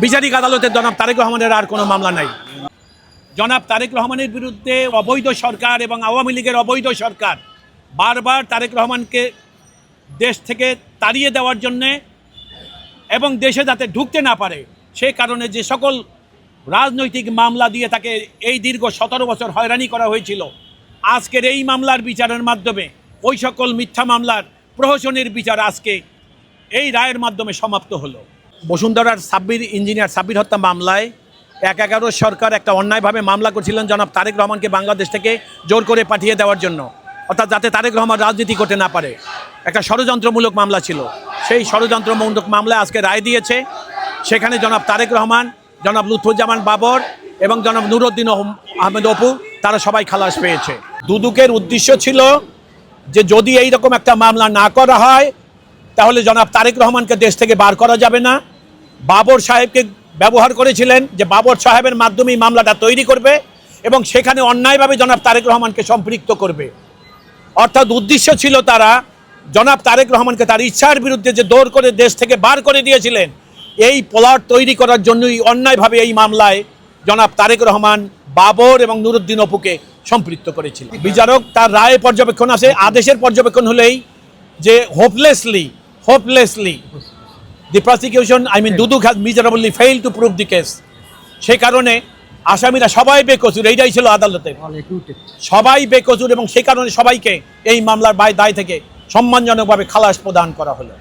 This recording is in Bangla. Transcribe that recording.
বিচারিক আদালতে জনাব তারেক রহমানের আর কোনো মামলা নাই। জনাব তারেক রহমানের বিরুদ্ধে অবৈধ সরকার এবং আওয়ামী লীগের অবৈধ সরকার বারবার তারেক রহমানকে দেশ থেকে তাড়িয়ে দেওয়ার জন্যে এবং দেশে যাতে ঢুকতে না পারে সে কারণে যে সকল রাজনৈতিক মামলা দিয়ে তাকে এই দীর্ঘ 17 বছর হয়রানি করা হয়েছিল, আজকের এই মামলার বিচারের মাধ্যমে ওই সকল মিথ্যা মামলার প্রহসনের বিচার আজকে এই রায়ের মাধ্যমে সমাপ্ত হলো। বসুন্ধরার ইঞ্জিনিয়ার সাব্বির হত্যা মামলায় 1/11 সরকার একটা অন্যায়ভাবে মামলা করছিলেন জনাব তারেক রহমানকে বাংলাদেশ থেকে জোর করে পাঠিয়ে দেওয়ার জন্য, অর্থাৎ যাতে তারেক রহমান রাজনীতি করতে না পারে। একটা ষড়যন্ত্রমূলক মামলা ছিল। সেই ষড়যন্ত্রমূলক মামলায় আজকে রায় দিয়েছে। সেখানে জনাব তারেক রহমান, জনাব লুৎফুজ্জামান বাবর এবং জনাব নুরুদ্দিন আহমেদ অপু তারা সবাই খালাস পেয়েছে। দুদকের উদ্দেশ্য ছিল যে যদি এই রকম একটা মামলা না করা হয় তাহলে জনাব তারেক রহমানকে দেশ থেকে বার করা যাবে না। বাবর সাহেবকে ব্যবহার করেছিলেন যে বাবর সাহেবের মাধ্যমেই মামলাটা তৈরি করবে এবং সেখানে অন্যায়ভাবে জনাব তারেক রহমানকে সম্পৃক্ত করবে। অর্থাৎ উদ্দেশ্য ছিল তারা জনাব তারেক রহমানকে তার ইচ্ছার বিরুদ্ধে যে দৌড় করে দেশ থেকে বার করে দিয়েছিলেন, এই প্লট তৈরি করার জন্যই অন্যায়ভাবে এই মামলায় জনাব তারেক রহমান, বাবর এবং নুরুদ্দিন অপুকে সম্পৃক্ত করেছিল। বিচারক তার রায় পর্যবেক্ষণ আছে, আদেশের পর্যবেক্ষণ হলেই যে হোপলেসলি the prosecution, Dudok has miserably failed to prove the case। সেই কারণে আসামিরা সবাই বেকসুর, এইটাই ছিল আদালতের, সবাই বেকসুর এবং সেই কারণে সবাইকে এই মামলার দায় থেকে সম্মানজনকভাবে খালাস প্রদান করা হলো।